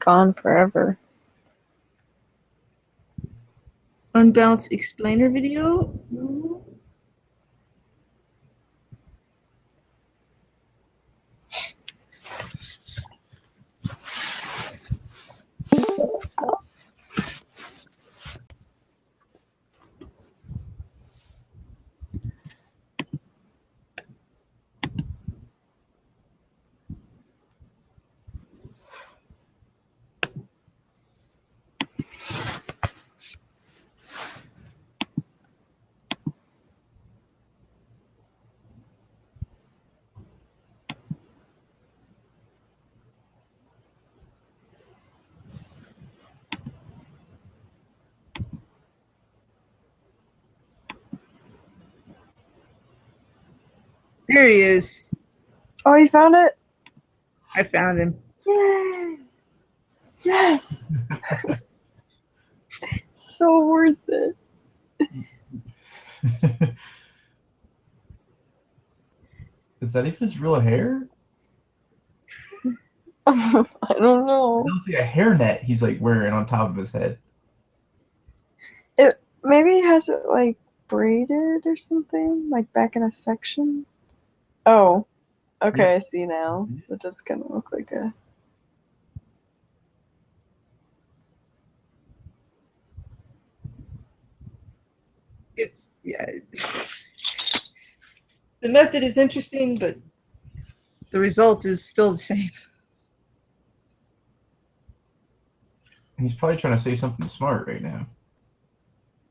gone forever. Unbalanced explainer video? There he is. Oh, you found it? I found him. Yay! Yes! So worth it. Is that even his real hair? I don't know. It looks like a hairnet he's like wearing on top of his head. Maybe he has it like braided or something, like back in a section. Oh, okay, Yeah. I see now. It does kind of look like a. It's the method is interesting, but the result is still the same. He's probably trying to say something smart right now.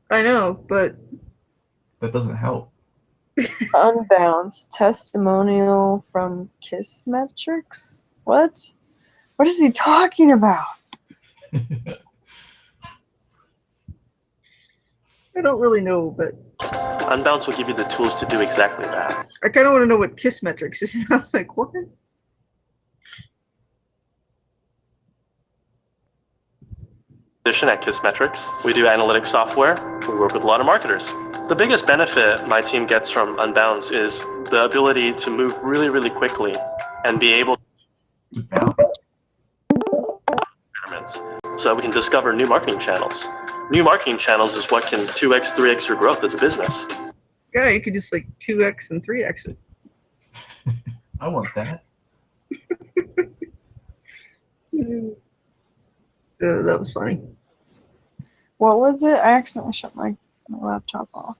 I know, but That doesn't help. Unbalanced testimonial from Kissmetrics? What? What is he talking about? I don't really know, but Unbounce will give you the tools to do exactly that. I kind of want to know what Kissmetrics is. I was like, what? In addition, at Kissmetrics, we do analytics software. We work with a lot of marketers. The biggest benefit my team gets from Unbounce is the ability to move really, really quickly and be able To bounce. so that we can discover new marketing channels. New marketing channels is what can 2x, 3x your growth as a business. Yeah, you could just like 2x and 3x it. I want that. That was funny. What was it? I accidentally shut my laptop off.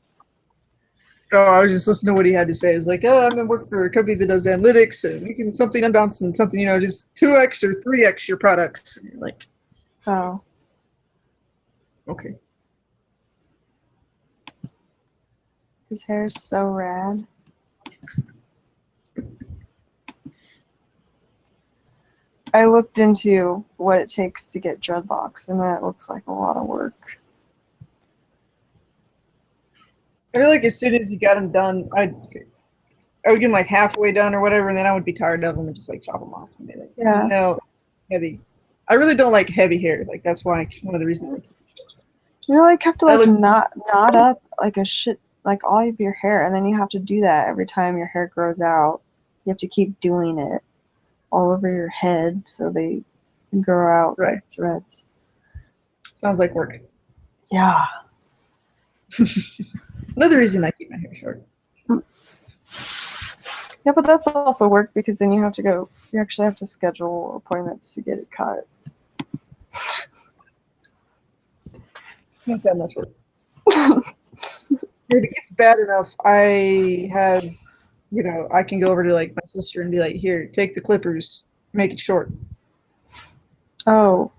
Oh, I was just listening to what he had to say. It was like, oh, I'm going to work for a company that does analytics and we can something unbalanced and something, just 2x or 3x your products. And you're like, Oh. okay. His hair's so rad. I looked into what it takes to get dreadlocks, and it looks like a lot of work. I feel like as soon as you got them done, I would get them like halfway done or whatever, and then I would be tired of them and just like chop them off. And be like, Yeah. No, heavy. I really don't like heavy hair. Like that's why one of the reasons I keep it short. You like have to I like look- knot up like a shit, like all of your hair, and then you have to do that every time your hair grows out. You have to keep doing it all over your head so they can grow out Right. like dreads. Sounds like work. Yeah. Another reason I keep my hair short. Yeah, but that's also work because then you actually have to schedule appointments to get it cut. Not that much work. If it gets bad enough, I have, I can go over to like my sister and be like, here, take the clippers, make it short. Oh.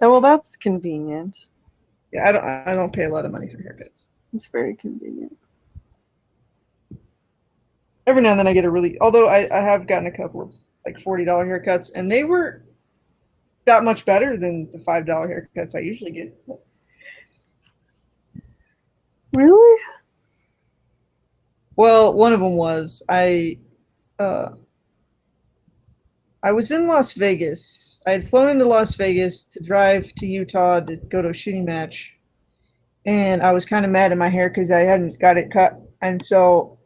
Oh, well, that's convenient. Yeah, I don't pay a lot of money for haircuts. It's very convenient. Every now and then I get although I have gotten a couple of like $40 haircuts, and they were that much better than the $5 haircuts I usually get. Really? Well, one of them was I was in Las Vegas. I had flown into Las Vegas to drive to Utah to go to a shooting match, and I was kind of mad at my hair because I hadn't got it cut, and so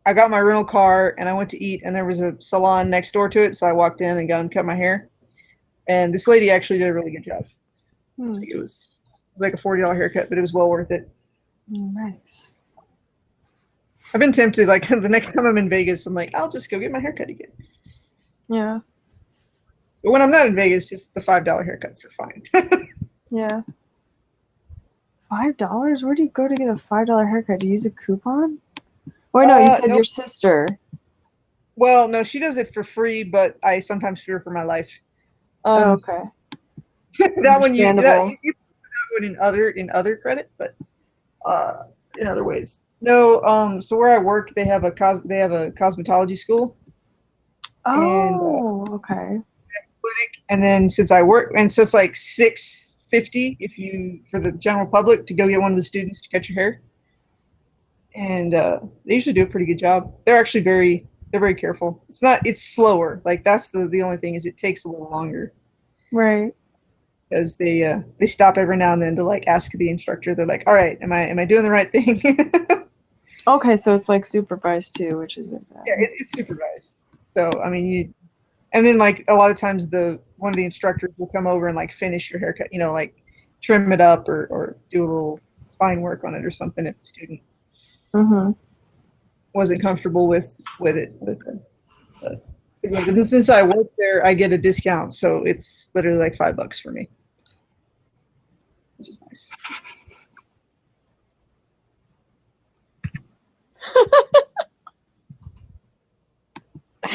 I got my rental car and I went to eat, and there was a salon next door to it, so I walked in and got him cut my hair. And this lady actually did a really good job. Hmm. It was like a $40 haircut, but it was well worth it. Nice. I've been tempted, like the next time I'm in Vegas, I'm like, I'll just go get my haircut again. Yeah. But when I'm not in Vegas, just the $5 haircuts are fine. Yeah. $5? Where do you go to get a $5 haircut? Do you use a coupon? Oh, no, you said Nope. your sister. Well, no, she does it for free, but I sometimes fear for my life. Oh, okay. That one you put Understandable. that one in other credit, but in other ways. No, so where I work, they have a cosmetology school, Oh, okay. clinic, and then since I work, and so it's like $6.50 if you for the general public to go get one of the students to cut your hair, and they usually do a pretty good job. They're actually very careful. It's slower. Like that's the only thing is it takes a little longer Right. because they stop every now and then to like ask the instructor. They're like, all right, am I doing the right thing? Okay, so it's like supervised too, which isn't bad. Yeah, it's supervised. So I mean, and then like a lot of times one of the instructors will come over and like finish your haircut, like trim it up or do a little fine work on it or something if the student Mm-hmm. wasn't comfortable with it. But since I work there, I get a discount, so it's literally like $5 for me, which is nice.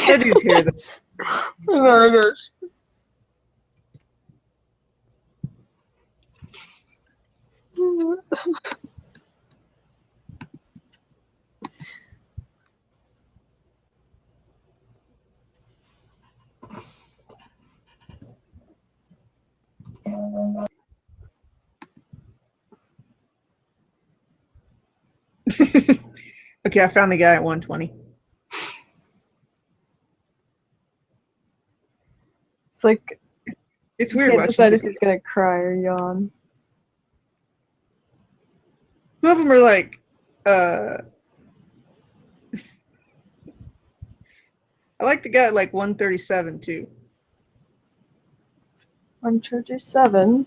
That dude's hair, though. Oh my gosh. Okay, I found the guy at 120. It's like It's you weird can't watching decide if people. he's gonna cry or yawn. Some of them are like, I like the guy at like 137 too. 137.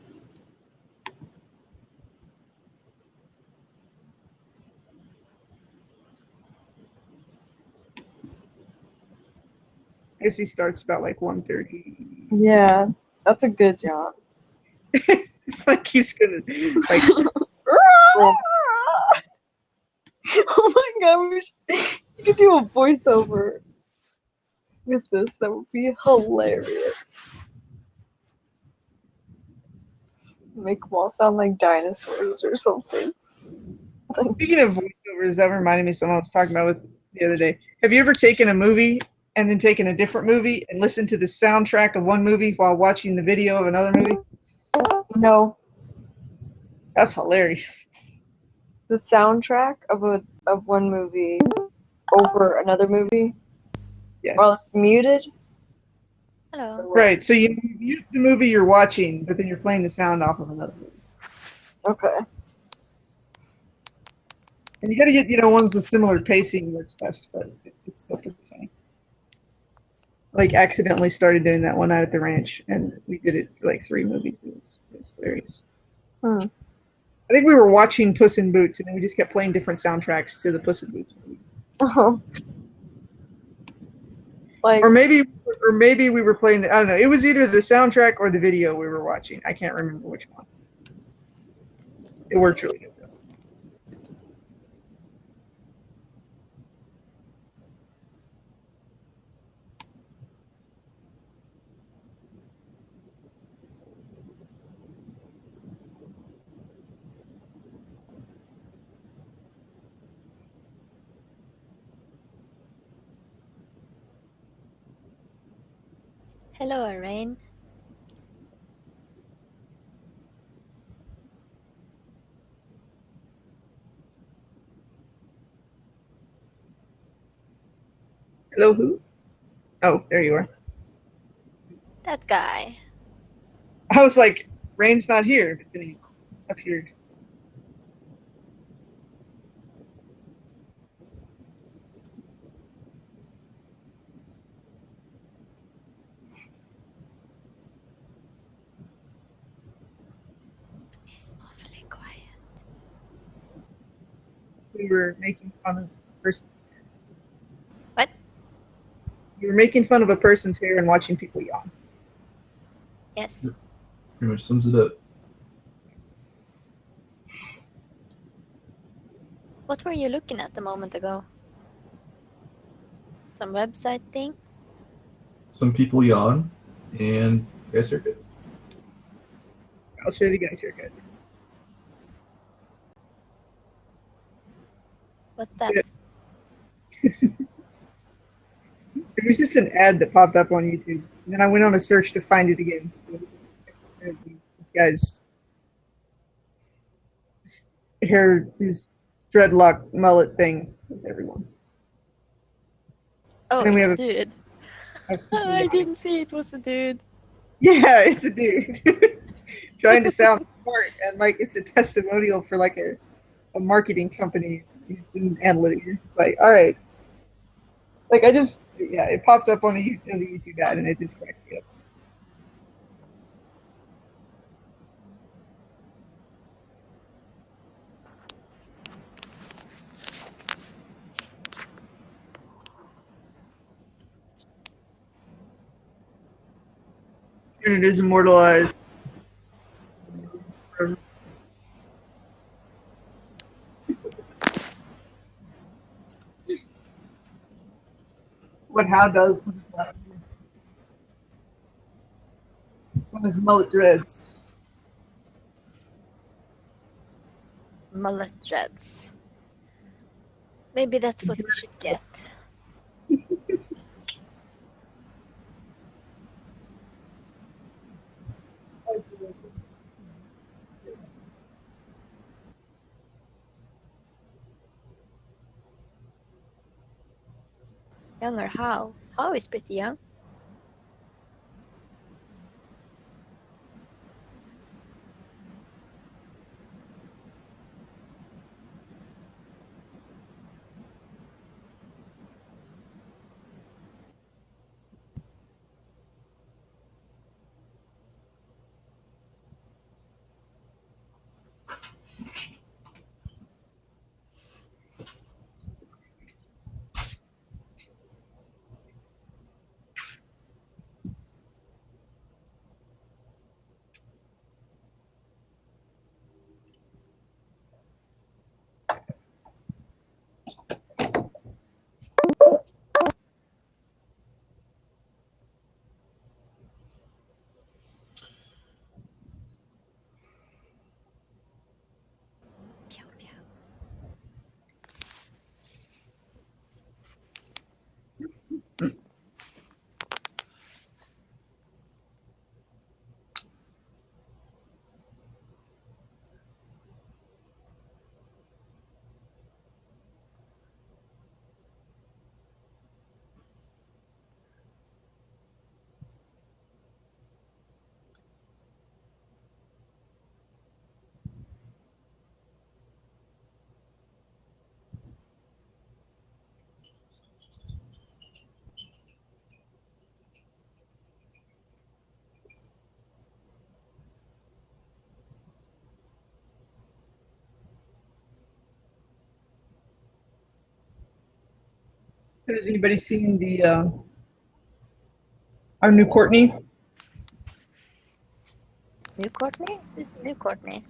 I guess he starts about like 130. Yeah, that's a good yawn. It's like he's gonna like. Oh my god, you could do a voiceover with this. That would be hilarious. Make them all sound like dinosaurs or something. Speaking of voiceovers, that reminded me of someone I was talking about with the other day. Have you ever taken a movie and then taken a different movie and listened to the soundtrack of one movie while watching the video of another movie? No, That's hilarious. the soundtrack of one movie over another movie Yes. while it's muted. Hello. Right. So you mute the movie you're watching, but then you're playing the sound off of another movie. Okay. And you got to get, ones with similar pacing works best, but it's still pretty funny. Like, accidentally started doing that one night at the ranch, and we did it for like 3 movies. It was hilarious. Hmm. I think we were watching Puss in Boots, and then we just kept playing different soundtracks to the Puss in Boots movie. Oh. Like, Or maybe we were playing. I don't know. It was either the soundtrack or the video we were watching. I can't remember which one. It worked really good. Hello, Rain. Hello, who? Oh, there you are. That guy. I was like, Rain's not here, but then he appeared. we were making fun of a person. What? You were making fun of a person's hair and watching people yawn. Yes. Pretty much sums it up. What were you looking at a moment ago? Some website thing? Some people yawn, and guys are good. I'll show you the guy's haircut. What's that? Yeah. It was just an ad that popped up on YouTube. And then I went on a search to find it again. So, this guy's hair, his dreadlock mullet thing with everyone. Oh, And then we it's have a dude. a I didn't see it was a dude. Yeah, it's a dude trying to sound smart, and like it's a testimonial for like a marketing company. He's in analytics. It's like, all right, like it popped up on as a YouTube ad, and it just cracked me up. And it is immortalized. What How does with that. It's on his mullet dreads. Mullet dreads. Maybe that's what we should get. Younger How? How is pretty young. Meow, meow. Has anybody seen the our new Courtney? New Courtney? Who's the new Courtney?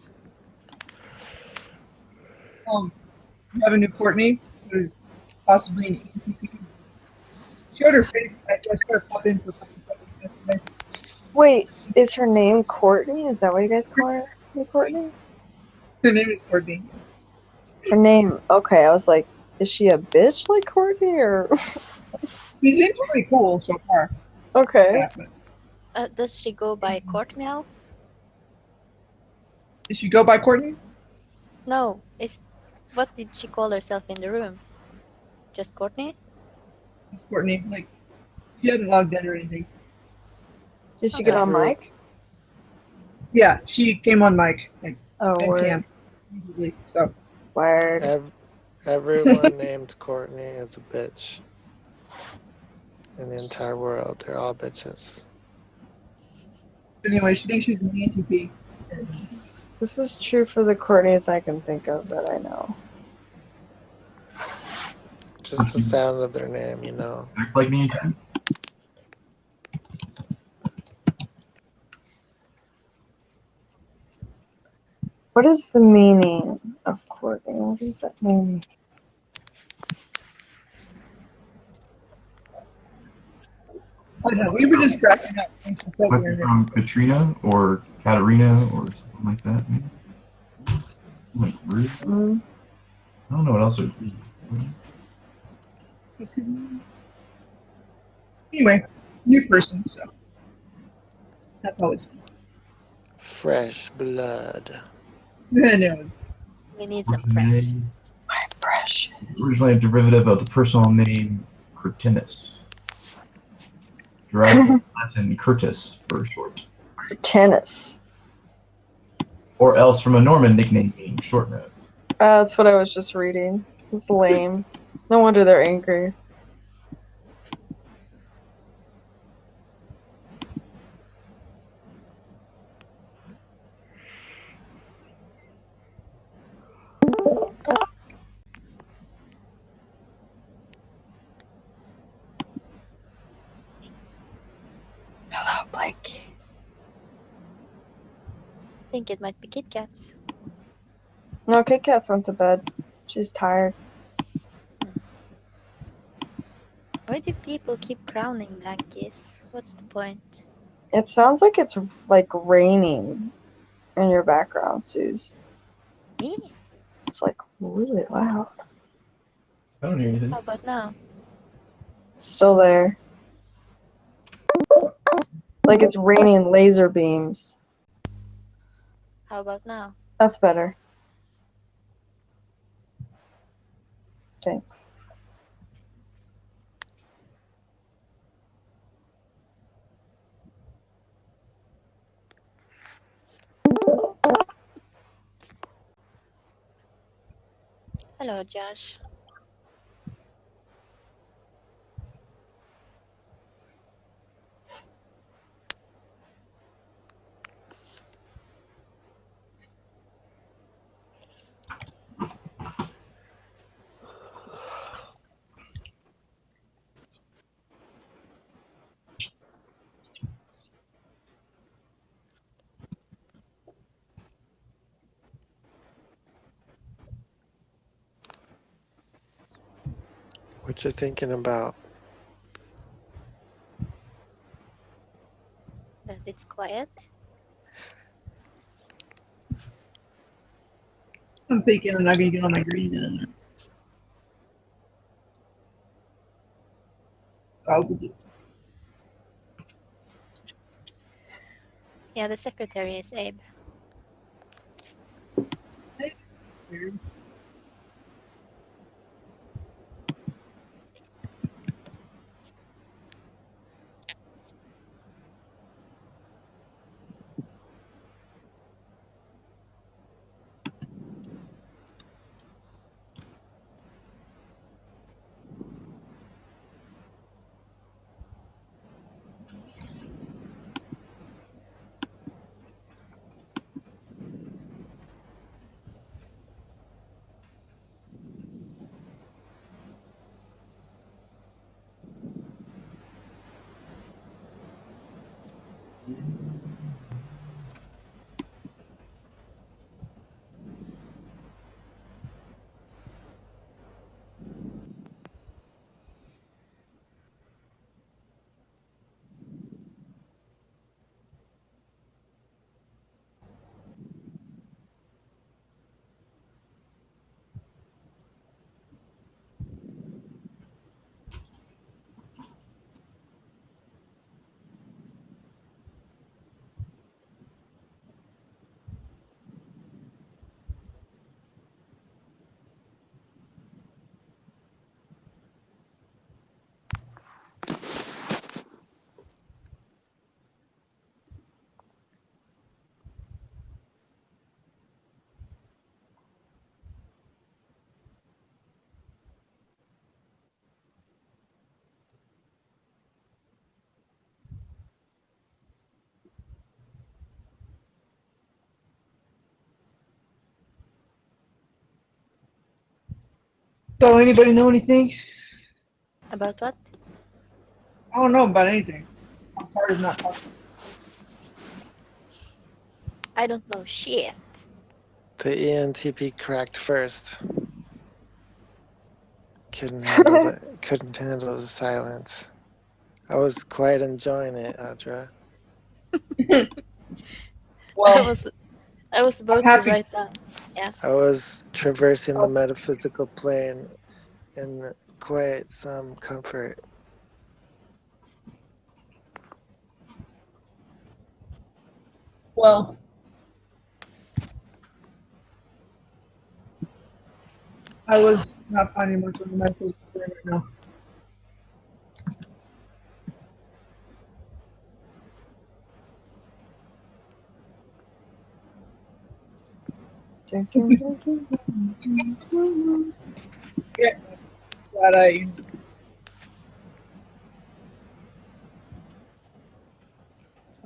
We have a new Courtney who's possibly an ENTP. She showed her face. I just started popping into the fucking second yesterday. Wait, is her name Courtney? Is that what you guys call her? Hey, Courtney? Her name is Courtney. Her name, okay, I was like, is she a bitch like Courtney or? She seems pretty cool so far. Okay. Yeah, but Does she go by Court Meow? did she go by Courtney? No. What did she call herself in the room? Just Courtney? It's Courtney. Like, she hadn't logged in or anything. Did she get on mic? Yeah, she came on mic. Like, Oh, and word. Cam. Usually, so. Word. Everyone named Courtney is a bitch. In the entire world, they're all bitches. Anyway, she thinks she's an ENTP. This is true for the Courtneys I can think of that I know. Just the sound of their name, you know. Act like Nancy. What is the meaning of Courtney? What does that mean? I don't know. We were just cracking up. when she said Might we be were- from Katrina or Katarina or something like that. Maybe. Like rude. Mm. I don't know what else it would be. Anyway, new person, so that's always fun. Fresh blood. And it was We need some fresh. Originally Precious. a derivative of the personal name Curtinus, derived from Latin Curtis for short, Tennis. or else from a Norman nickname meaning short nose. That's what I was just reading. It's lame. No wonder they're angry. Hello, Blake. I think it might be Kit Kats. No, Kit Kat's went to bed. She's tired. Why do people keep crowning Blankies? What's the point? It sounds like it's like raining in your background, Suze. Me? It's like really loud. I don't hear anything. How about now? It's still there. Like it's raining laser beams. How about now? That's better. Thanks. Hello, Josh. What you thinking about? That it's quiet. I'm thinking I'm not gonna get on my green then. I'll do it. Yeah, the secretary is Abe. Weird. So, anybody know anything? About what? I don't know about anything. My part is not talking. I don't know shit. The ENTP cracked first. Couldn't handle the silence. I was quite enjoying it, Audra. I Well, was about to happy. write down. I was traversing the metaphysical plane in quite some comfort. Well, I was not finding much of a mental right now. Yeah, glad I.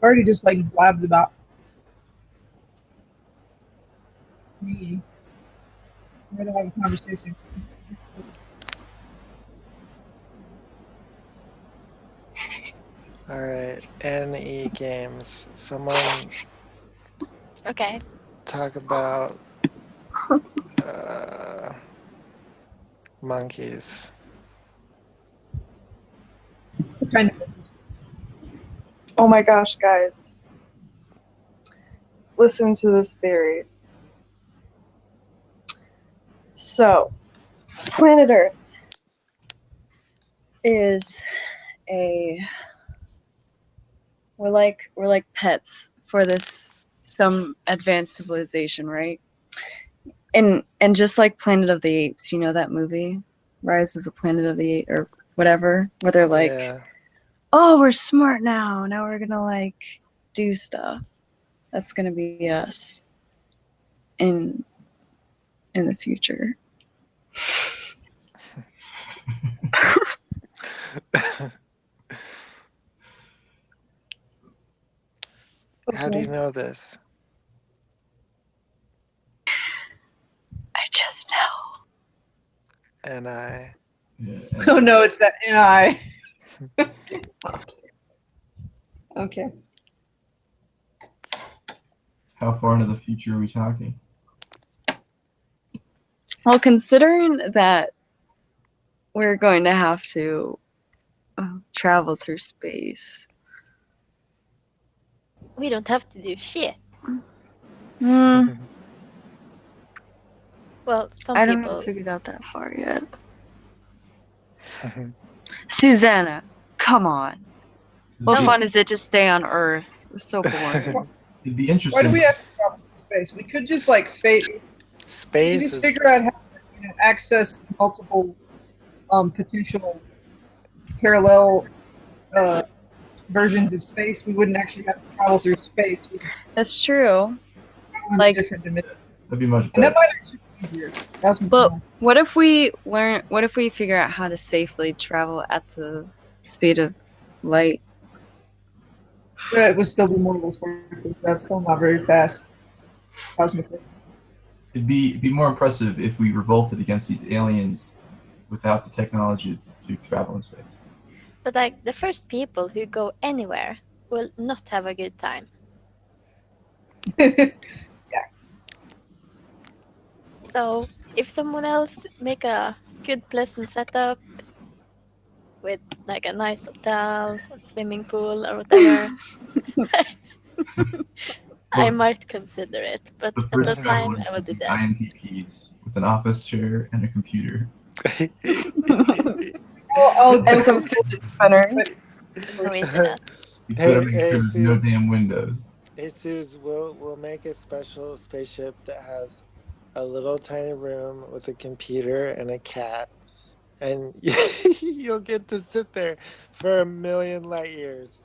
Already just like blabbed about me. We're gonna have a conversation. All right, NE games. Someone Okay. talk about monkeys. Kind of. Oh my gosh, guys. Listen to this theory. So, planet Earth is we're like pets for this some advanced civilization, right? And just like Planet of the Apes, you know that movie? Rise of the Planet of the Apes or whatever, where they're like, Yeah. oh, we're smart now. Now we're gonna like do stuff. That's gonna be us in the future. How do you know this? I just know. And I. Yeah, Oh no, it's that NI. Okay. how far into the future are we talking? Well, considering that we're going to have to travel through space. We don't have to do shit. Mm, Well, some I people. haven't figured out that far yet. Susanna, come on. What It'd be- fun is it to stay on Earth? It's so boring. It'd be Why interesting. do we have to travel through space? We could just like we could Space just is figure out how to access multiple potential parallel versions of space. We wouldn't actually have to travel through space. We could That's true. travel in Like- different dimensions. That'd be much And that better. might actually be easier. That's But what if we figure out how to safely travel at the speed of light? it would still be mortal because that's still not very fast cosmically. It'd be more impressive if we revolted against these aliens without the technology to travel in space. But like the first people who go anywhere will not have a good time. So if someone else make a good pleasant setup with like a nice hotel, a swimming pool or whatever, I might consider it. But The at first the time traveler I would do is that. INTPs with an office chair and a computer. And some fidget spinners. No internet. You better make Hey, sure there's no Sus. damn windows. Jesus, we'll make a special spaceship that has a little tiny room with a computer and a cat, and you'll get to sit there for 1,000,000 light years.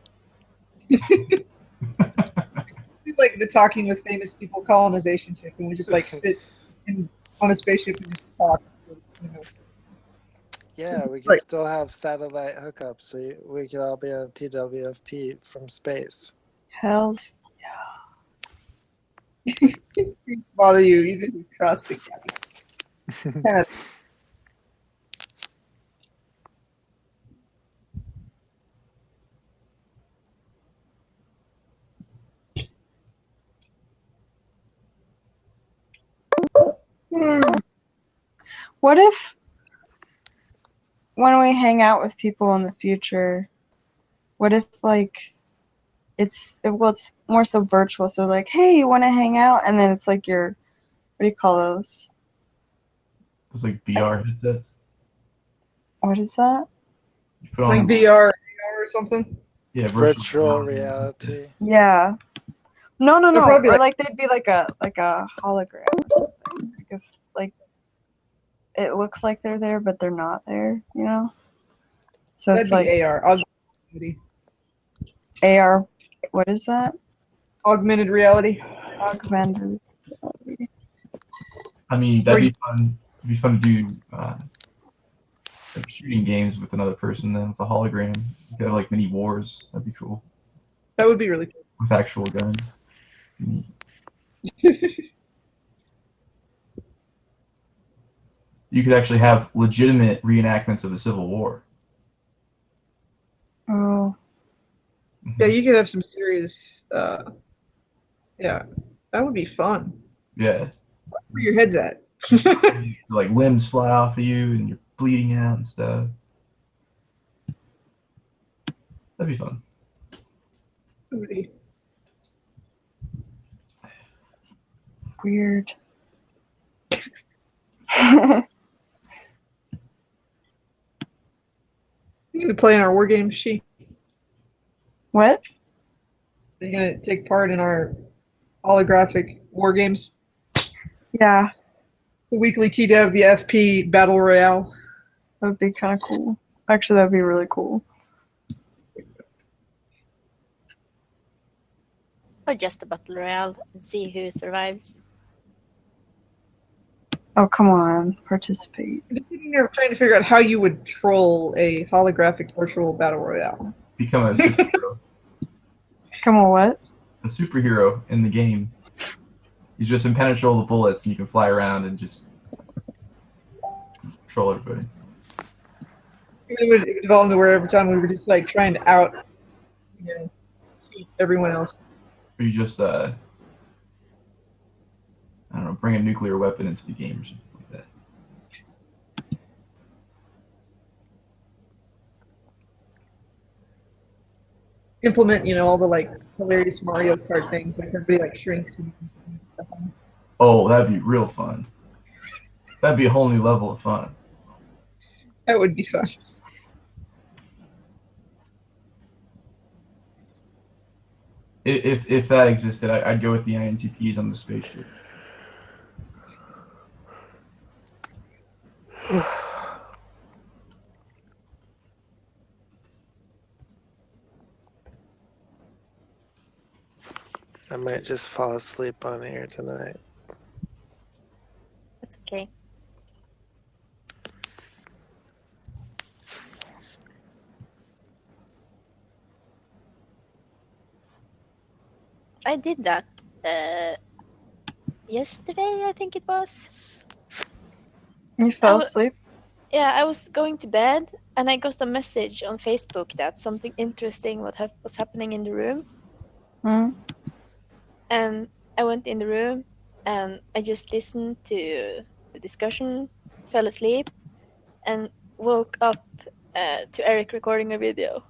It's like the talking with famous people colonization ship, and we just like sit on a spaceship and just talk. You know. Yeah, we could Right. still have satellite hookups, so we could all be on TWFP from space. Hells. Bother you even if you cross the gap. Kind of What if when we hang out with people in the future, what if like it's more so virtual, so like, hey, you want to hang out, and then it's like your, what do you call those? It's like VR headsets. What is that? You put Like on VR, AR or something. yeah, Virtual reality. reality. Yeah. No, no, They're no. probably Or like- like they'd be like a hologram or something. Like if like it looks like they're there, but they're not there. You know. So That'd it's be like AR, augmented, AR. What is that? augmented reality. Augmented. I mean, Or that'd be fun. It'd be fun to do like shooting games with another person then with a hologram. You could have like mini wars. That'd be cool That would be really cool. with actual guns. You could actually have legitimate reenactments of the Civil War. Oh. Yeah, you could have some serious. Yeah, that would be fun. Yeah, Where your head's at? like limbs fly off of you and you're bleeding out and stuff. That'd be fun. Weird. You gonna play in our war game, she? What? Are you gonna take part in our holographic war games? Yeah, The weekly TWFP Battle Royale. that would be kind of cool. Actually, that would be really cool. Or just a battle royale and see who survives. Oh, come on, participate. I'm just sitting there trying to figure out how you would troll a holographic virtual battle royale. Become a superhero, Come on, what? a superhero in the game. He's just impenetrable to bullets and you can fly around and just troll everybody. It would evolve into where every time we were just like trying to cheat everyone else. Or you just I don't know, bring a nuclear weapon into the game or something like that. Implement, all the like hilarious Mario Kart things, like everybody like shrinks and stuff. Oh, that'd be real fun. That'd be a whole new level of fun. That would be fun. If that existed, I'd go with the INTPs on the spaceship. I might just fall asleep on here tonight. That's okay. I did that yesterday, I think it was. You fell I wa- asleep? Yeah, I was going to bed and I got a message on Facebook that something interesting was happening in the room. Hmm? And I went in the room and I just listened to the discussion, fell asleep, and woke up to Eric recording a video.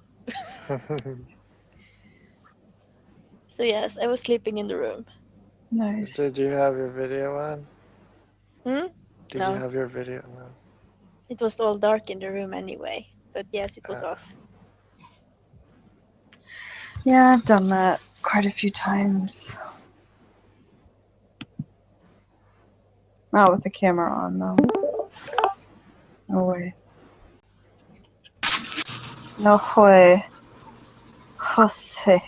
So yes, I was sleeping in the room. Nice. Did you have your video on? Hmm? Did No. you have your video on? It was all dark in the room anyway, but yes, it was off. Yeah, I've done that quite a few times. Not with the camera on, though. No way. No way. Jose.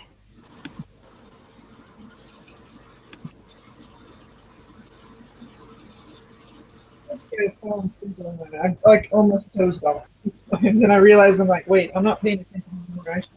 I fall asleep on that. I like almost dozed off. And then I realized I'm like, wait, I'm not paying attention anymore. I should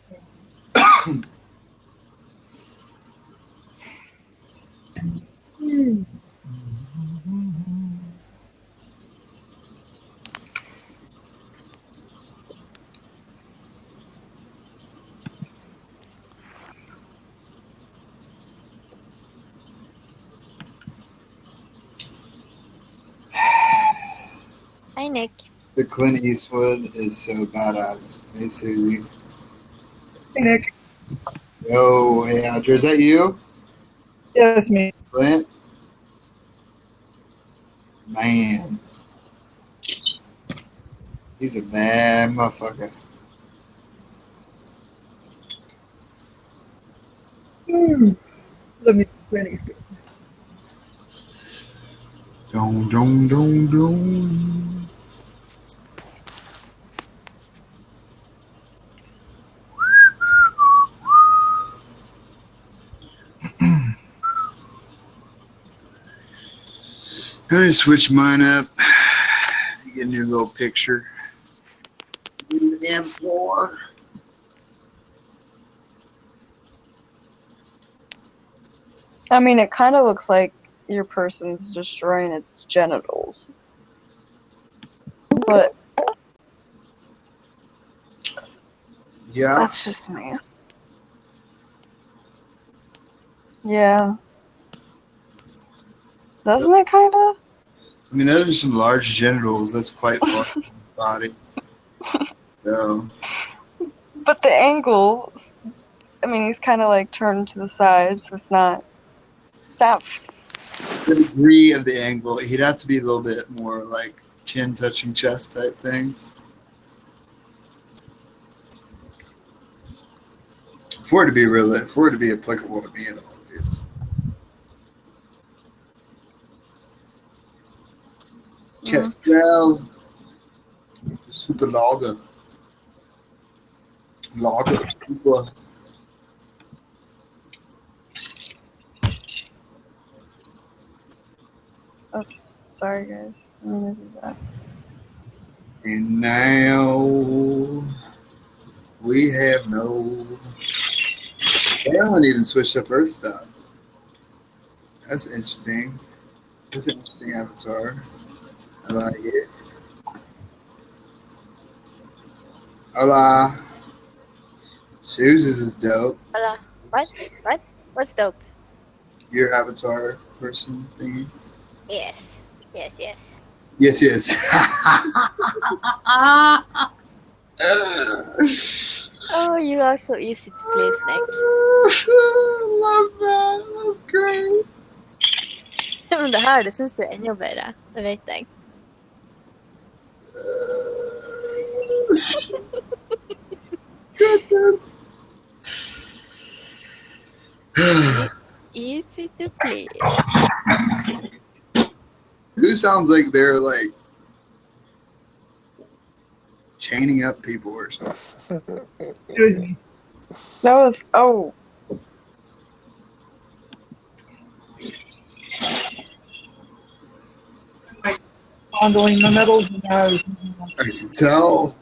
Nick. The Clint Eastwood is so badass. Hey, Susie. Hey, Nick. Yo, hey, Audrey, is that you? Yeah, that's me. Clint? Man. He's a bad motherfucker. Let me see. Clint Eastwood. Dong. I'm gonna switch mine up. Get a new little picture. M4. I mean, it kind of looks like your person's destroying its genitals. But Yeah. that's just me. Yeah. Doesn't it kind of? I mean, those are some large genitals. That's quite far from the body. So, But the angle, I mean, he's kind of like turned to the side, so it's not that. the degree of the angle, he'd have to be a little bit more like chin touching chest type thing. For it to be applicable to me at all, is Kestrel Super Lager. Super. Oops, sorry guys. I'm gonna do that. And now we have no. They haven't even switched up Earth stuff. That's interesting. That's an interesting avatar. I like it. Hola. Susan's is dope. Hola. What? What's dope? Your avatar person thingy. Yes. Yes. Oh, you are so easy to please, Nick. Love that. That's great. Men det här, det syns du ännu jobbigare. Det vet jag. Goodness. Easy to please. Who sounds like they're like chaining up people or something? It was me. That was Fondling my medals and I was I can tell.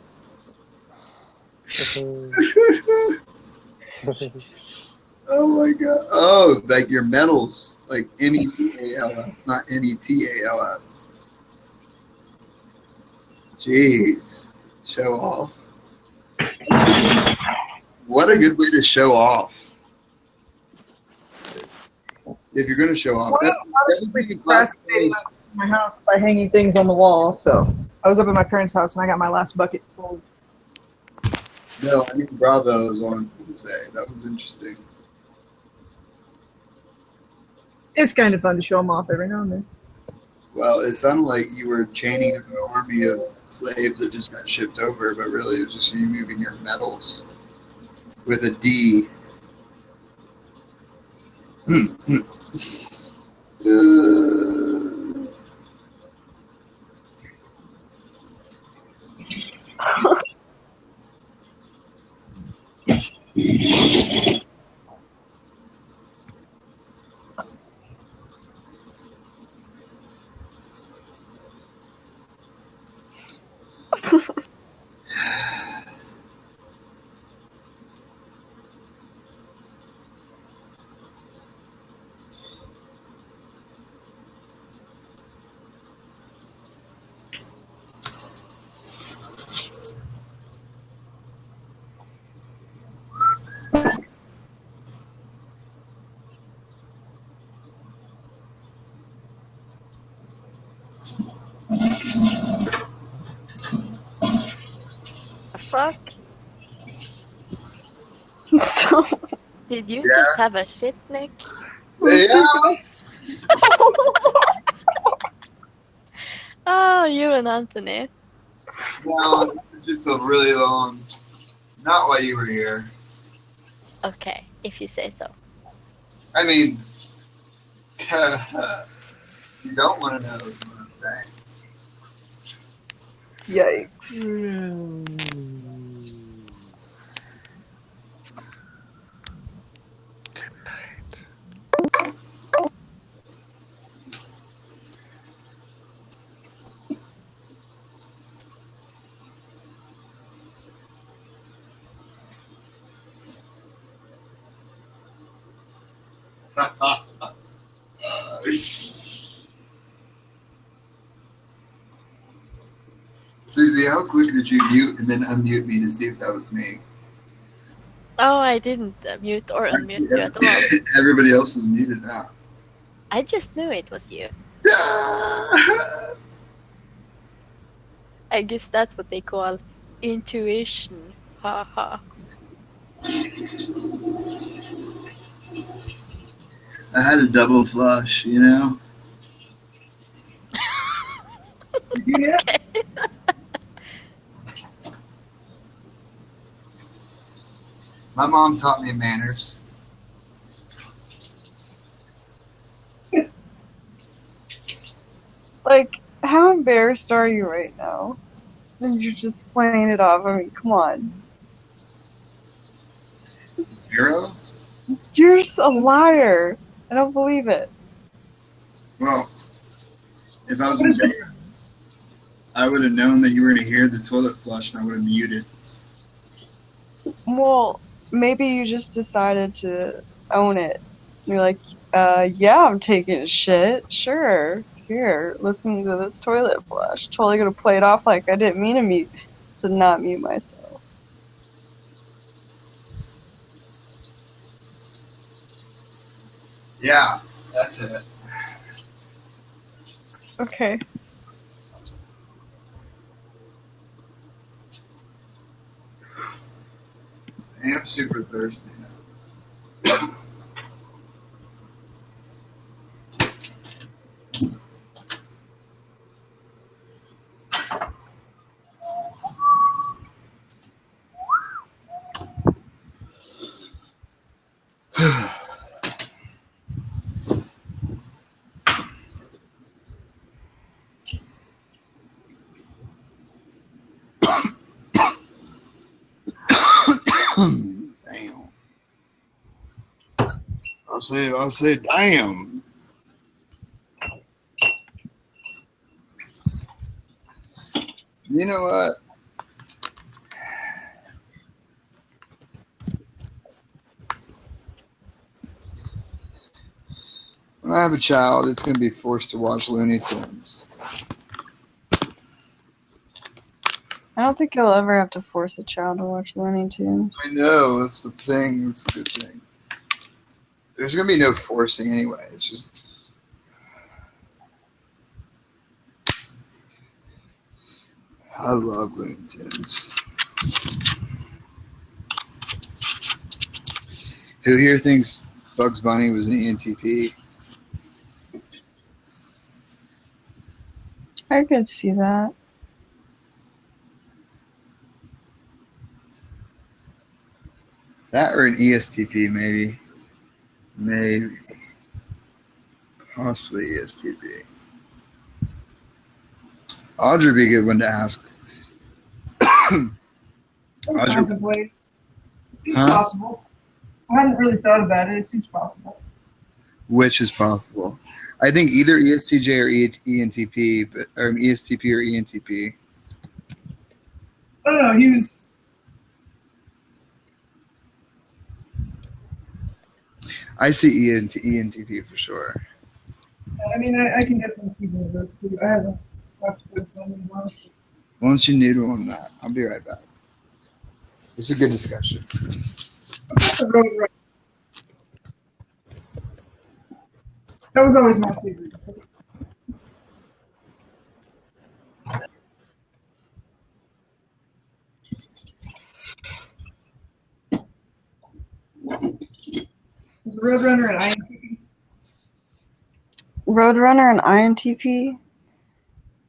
Oh my god. Oh, like your medals. Like METALS, not METALS. Jeez. Show off. What a good way to show off. If you're going to show off. Well, That would be procrastinating classic. my house by hanging things on the wall. So I was up at my parents' house and I got my last bucket full. No, I mean Bravo was on Wednesday. That was interesting. It's kind of fun to show them off every now and then. Well, it sounded like you were chaining an army of slaves that just got shipped over, but really it was just you moving your metals with a D. fuck? So Did you Yeah. just have a shit, Nick? Yeah. Oh, you and Anthony. No, it's just a really long. Not while you were here. Okay, if you say so. I mean, you don't want to know what I'm saying. yikes. Good night. Susie, how quick did you mute and then unmute me to see if that was me? Oh, I didn't mute or unmute you at all. Everybody else is muted now. I just knew it was you. I guess that's what they call intuition. Ha ha. I had a double flush, you know? Yeah. My mom taught me manners. Like, how embarrassed are you right now? And you're just playing it off. I mean, come on. 0? You're just a liar. I don't believe it. Well, if I was in jail, I would have known that you were going to hear the toilet flush and I would have muted. Well, maybe you just decided to own it. You're like, yeah, I'm taking a shit. Sure. Here, listen to this toilet flush. Totally gonna play it off like I didn't mean to not mute myself. Yeah, that's it. Okay. I am super thirsty now. Damn. I said, damn. You know what? When I have a child, it's going to be forced to watch Looney Tunes. I don't think you'll ever have to force a child to watch Looney Tunes. I know, that's the thing. That's the good thing. There's going to be no forcing anyway. It's just. I love Looney Tunes. Who here thinks Bugs Bunny was an ENTP? I could see that. That or an ESTP, maybe. Maybe. Possibly ESTP. Audrey would be a good one to ask. Audrey- Contemplate. It seems Huh? possible. I hadn't really thought about it. It seems possible. Which is possible. I think either ESTJ or ENTP, or ESTP or ENTP. I don't know. He was. I see ENTP for sure. I mean, I can definitely see one of those two. I haven't watched both of them, honestly. Why don't you noodle on that? I'll be right back. It's a good discussion. That was always my favorite. Was Roadrunner an INTP? Roadrunner and INTP?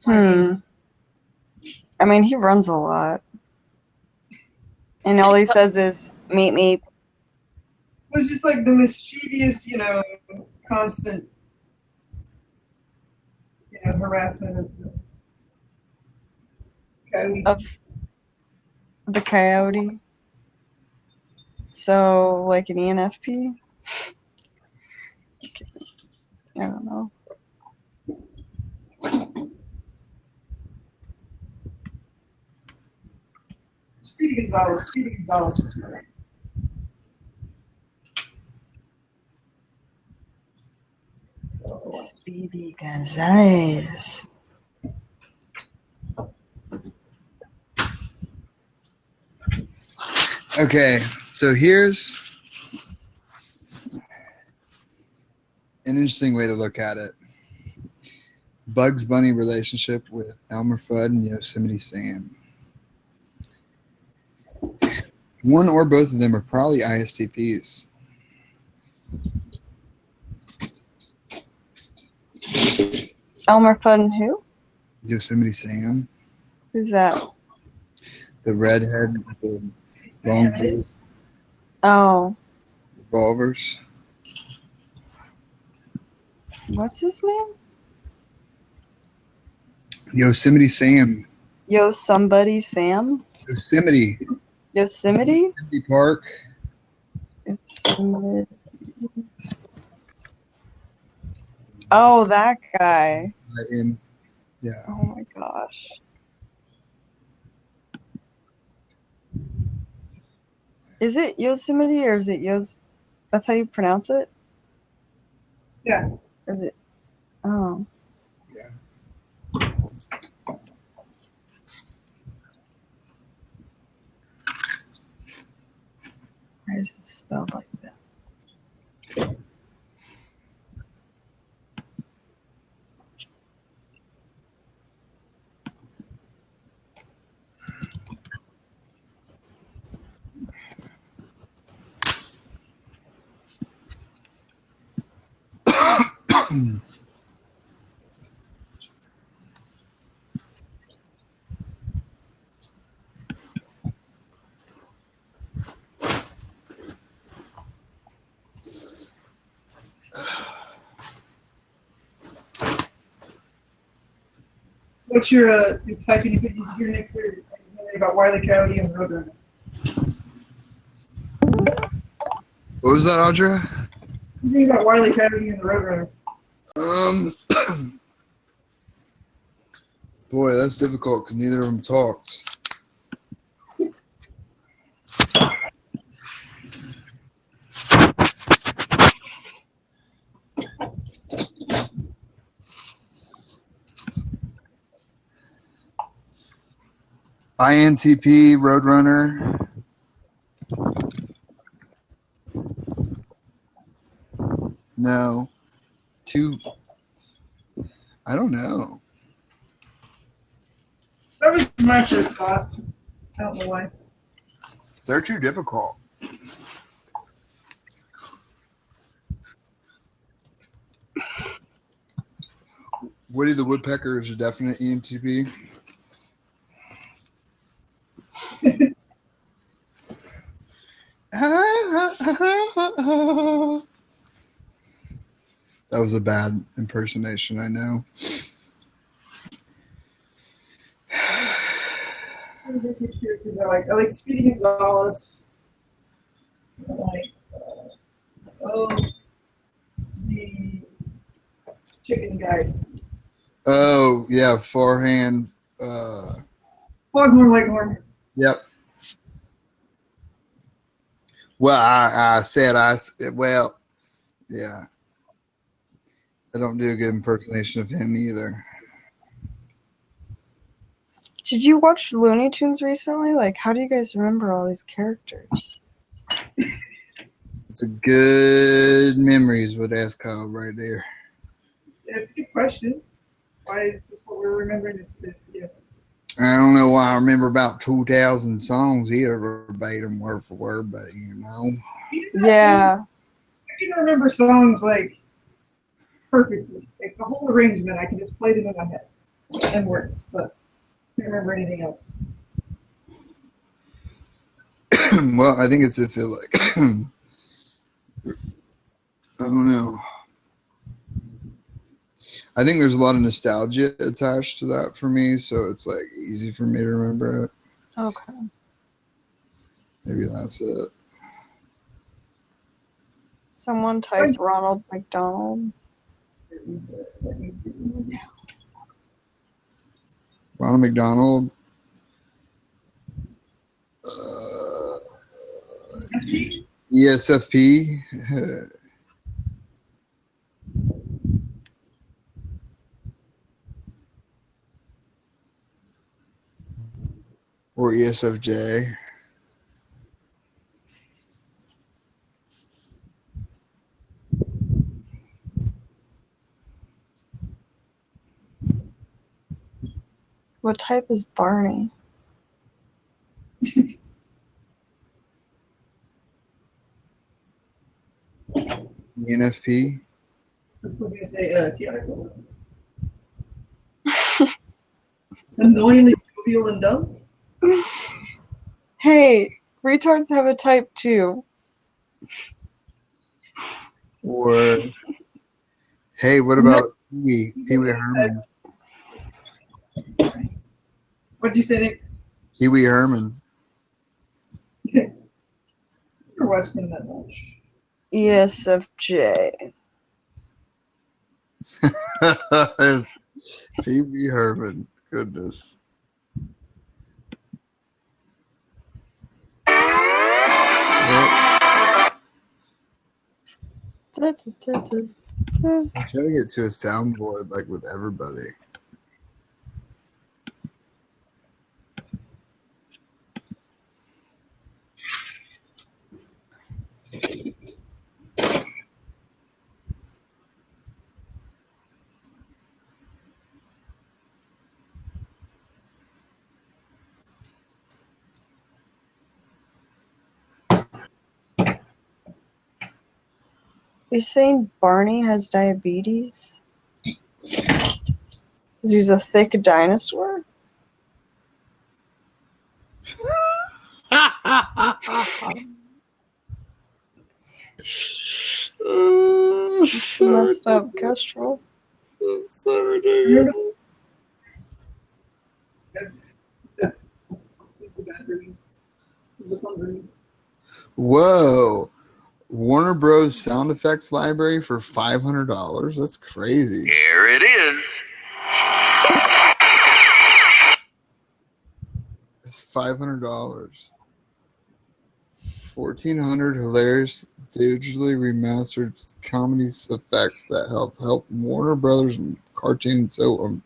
I mean, he runs a lot. And all he says is, meet me. It was just like the mischievous, constant, harassment of the coyote. Of the coyote. So, like an ENFP? I don't know. Speedy Gonzalez was great. Speedy Gonzales. Okay, so here's an interesting way to look at it. Bugs Bunny relationship with Elmer Fudd and Yosemite Sam. One or both of them are probably ISTPs. Elmer Fudd and who? Yosemite Sam, Who's that? the redhead with the long blue Oh, revolvers. what's his name? Yosemite Sam. Yo, somebody Sam? Yosemite. Yosemite? Yosemite Park. Yosemite. Oh, that guy. Yeah. Oh my gosh. Is it Yosemite or is it That's how you pronounce it? Yeah. Is it? Oh. Yeah. Why is it spelled like that? What's your type in your Nick about Wile E. Coyote and Roadrunner? What was that, Audra? What do you think about Wile E. Coyote and the Roadrunner? Boy, that's difficult because neither of them talked. INTP, Roadrunner. No. I don't know. That was my first thought. I don't know why. They're too difficult. Woody the Woodpecker is a definite ENTP. That was a bad impersonation, I know. I like Speedy Gonzalez. I like the chicken guy. Oh, yeah, Farhan. Foghorn Leghorn. Yep. Well, I said, yeah. I don't do a good impersonation of him either. Did you watch Looney Tunes recently? Like, how do you guys remember all these characters? It's a good memory is what asked Kyle right there. Yeah, it's a good question. Why is this what we're remembering? Yeah. I don't know why I remember about 2,000 songs either verbatim, word for word, but you know. Yeah. can remember songs like perfectly. Like the whole arrangement, I can just play them in my head and words, but I can't remember anything else. Well, I think it's if it like I don't know. I think there's a lot of nostalgia attached to that for me, so it's like easy for me to remember it. Okay. Maybe that's it. Someone type Ronald McDonald. Ronald McDonald. ESFP. Or ESFJ. What type is Barney? ENFP. This was gonna say TI. Annoyingly jovial and dumb. Hey, retards have a type too. Or hey, what about Pee Wee Herman? What'd you say, Nick? Pee Wee Herman. Never watched him that much. ESFJ. Pee Wee Herman. Goodness. Da, da, da, da, da. I'm trying to get to a soundboard like with everybody. You're saying Barney has diabetes? 'Cause he's a thick dinosaur? Messed up Kestrel. So ridiculous. Who's the bad version? Who's the fun version? Whoa. Warner Bros. Sound effects library for $500? That's crazy. Here it is. It's $500. 1,400 hilarious digitally remastered comedy effects that help Warner Brothers and cartoon so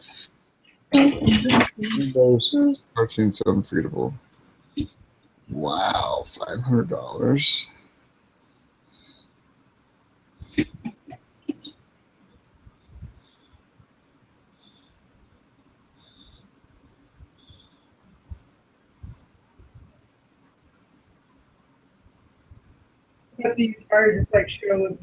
cartoon so unforgettable. Wow, $500. But the entire just like show of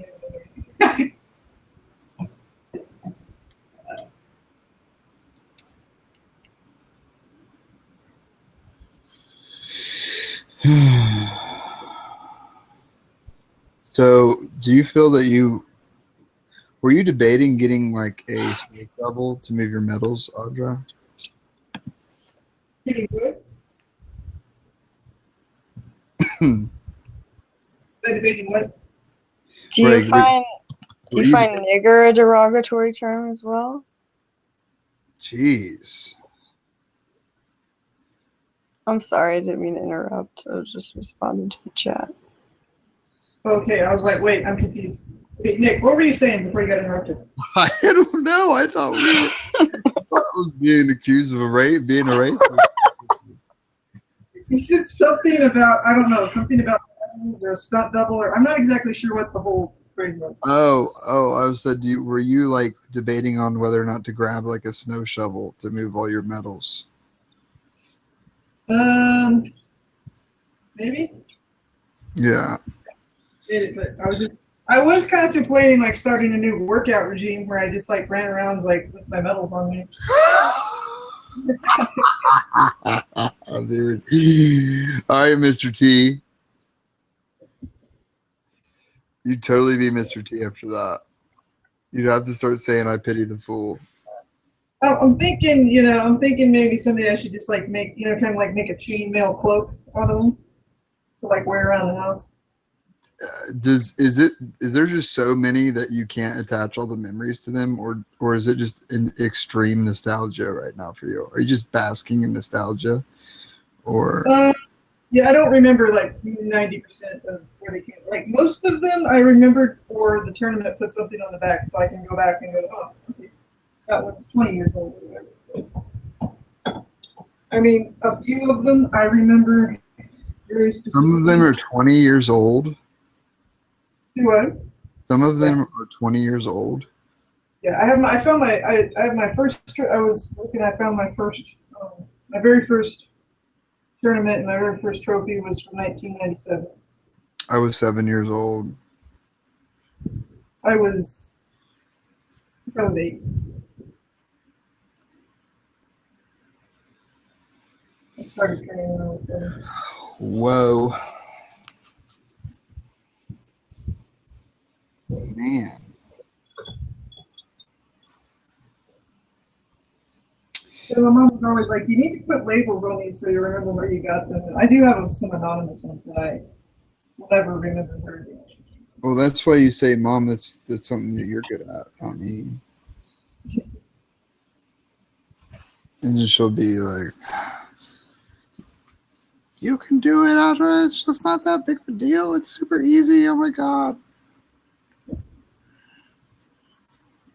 So, do you feel that were you debating getting like a space level to move your medals, Audra? pretty good. Debating what? Do you Right, find were you- nigger a derogatory term as well? Jeez. I'm sorry, I didn't mean to interrupt. I was just responding to the chat. Okay, I was like, wait, I'm confused. Wait, Nick, what were you saying before you got interrupted? I don't know. I thought I was being accused of being a rapist. You said something about, I don't know, something about animals or a stunt double, or I'm not exactly sure what the whole phrase was. I said, were you like debating on whether or not to grab like a snow shovel to move all your medals? Maybe. Yeah. But I was contemplating like starting a new workout regime where I just like ran around like with my medals on me. Dude. All right, Mr. T. You'd totally be Mr. T after that. You'd have to start saying, "I pity the fool." I'm thinking, maybe someday I should just like make, kind of like make a chainmail cloak out of them to like wear around the house. Is there just so many that you can't attach all the memories to them, or is it just an extreme nostalgia right now for you? Are you just basking in nostalgia, or? Yeah, I don't remember like 90% of where they came. Like most of them, I remembered for the tournament. Put something on the back so I can go back and go, oh, okay, that one's 20 years old. I mean, a few of them I remember very specifically. Some of them are 20 years old. Do what? Some of them are 20 years old. Yeah, I have my first. I was looking. I found my first, my very first tournament, and my very first trophy was from 1997. I was 7 years old. I was 8. I started training when I was 7. Whoa. Man. So my mom was always like, "You need to put labels on these so you remember where you got them." And I do have some anonymous ones that I will never remember where they are. Well, that's why you say, "Mom, that's something that you're good at, not me." And then she'll be like, "You can do it, Audra. It's just not that big of a deal. It's super easy. Oh my god."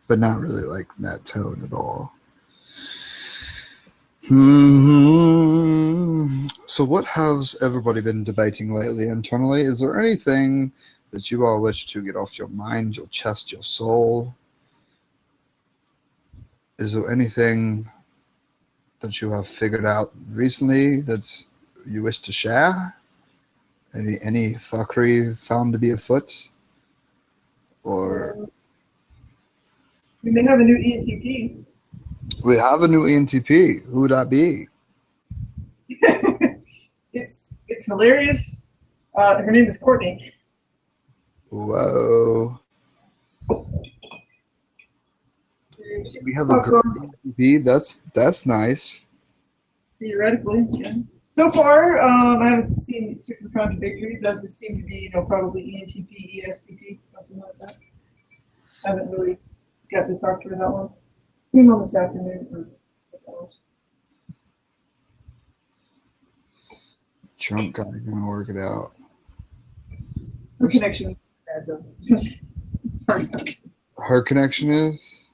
But not really like that tone at all. So what has everybody been debating lately internally? Is there anything that you all wish to get off your mind, your chest, your soul? Is there anything that you have figured out recently that you wish to share? Any fuckery found to be afoot? Or We may have a new ENTP. we have a new ENTP. Who would that be? It's hilarious. Her name is Courtney. Whoa. We have a girl ENTP. That's nice. Theoretically, yeah. So far, I haven't seen super contradictory. It does seem to be, probably ENTP, ESTP, something like that. I haven't really got to talk to her that long. Came on this afternoon for hours. Drunk guy gonna work it out. Her connection is bad though. Sorry. Her connection is?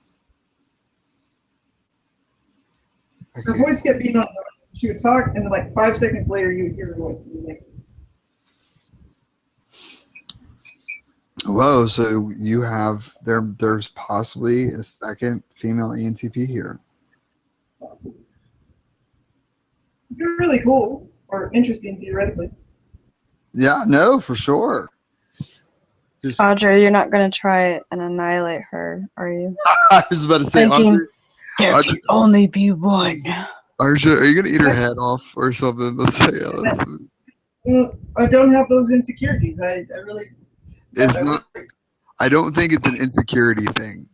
Her voice kept being on. She would talk, and then like 5 seconds later, you would hear her voice. And like, whoa! So you have there's possibly a second female ENTP here. awesome. You're really cool or interesting theoretically. Yeah, no, for sure. Just, Audrey, you're not going to try and annihilate her, are you? I was about to say, Thinking, there Audrey, can only be one. Arja, are you gonna eat her head off or something? Let's say, Well, I don't have those insecurities. I really. it's not. I don't think it's an insecurity thing.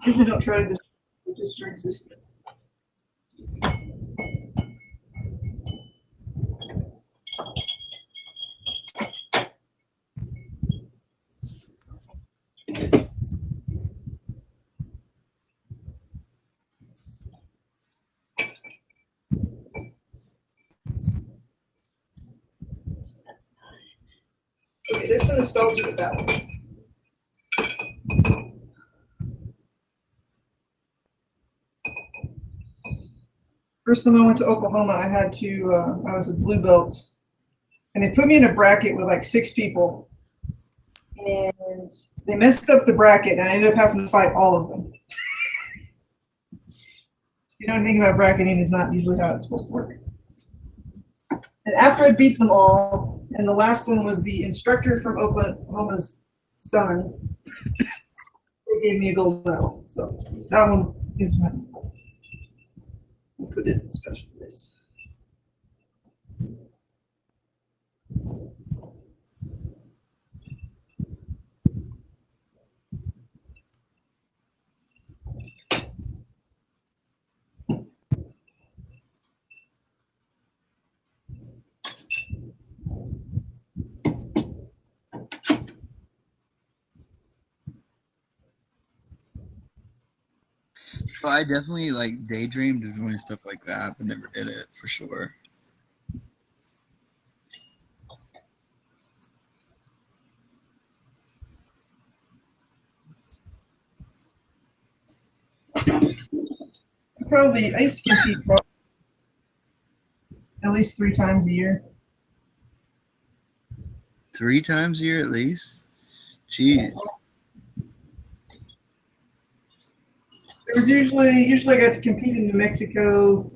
Usually don't try to just for existing. Okay, there's some nostalgia with that one. First time I went to Oklahoma, I had to, I was a blue belt, and they put me in a bracket with like 6 people, and they messed up the bracket, and I ended up having to fight all of them. You know anything about bracketing is not usually how it's supposed to work. And after I beat them all, and the last one was the instructor from Oklahoma's son, they gave me a gold medal. So that one is my. We'll put it in special place. But I definitely like daydreamed of doing stuff like that, but never did it for sure. I used to compete at least 3 times a year. 3 times a year at least? Jeez. There was usually I got to compete in New Mexico,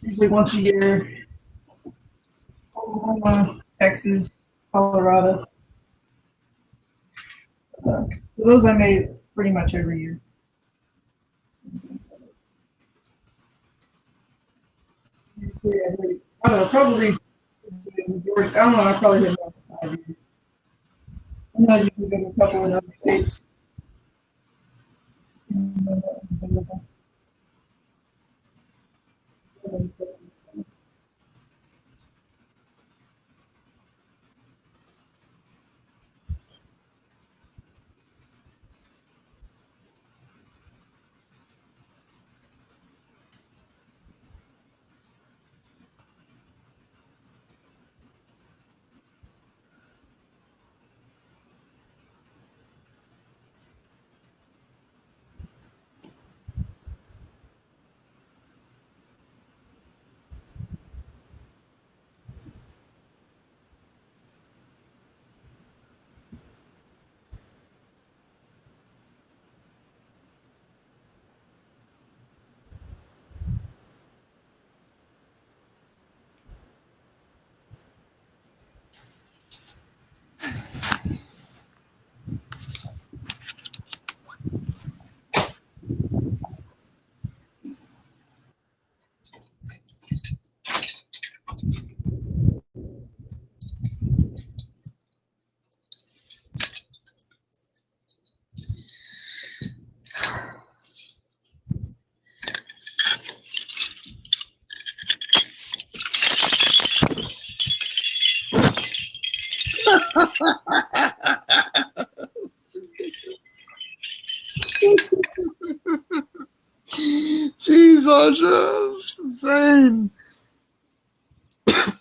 usually once a year. Oklahoma, Texas, Colorado. So those I made pretty much every year. I don't know, probably. I don't know. I probably did about 5 years. I'm not even going to a couple in other states. Jeez, Audra, that's insane.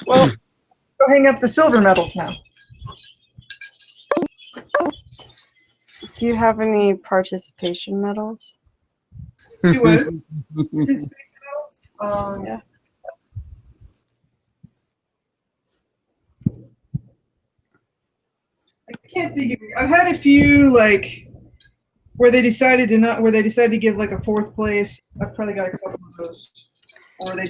Well, go hang up the silver medals now. Do you have any participation medals? Do what? Participation medals? Yeah. I can't think of it. I've had a few like where they decided to give like a 4th place. I've probably got a couple of those. Or they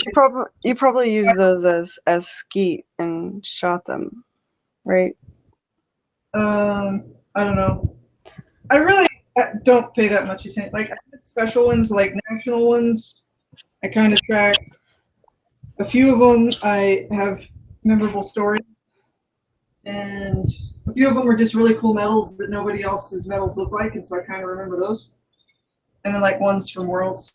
You probably use those as skeet and shot them, right? I don't know. I really don't pay that much attention. Like I had special ones, like national ones. I kind of track. A few of them I have memorable stories, and a few of them were just really cool medals that nobody else's medals look like, and so I kind of remember those. And then like ones from Worlds.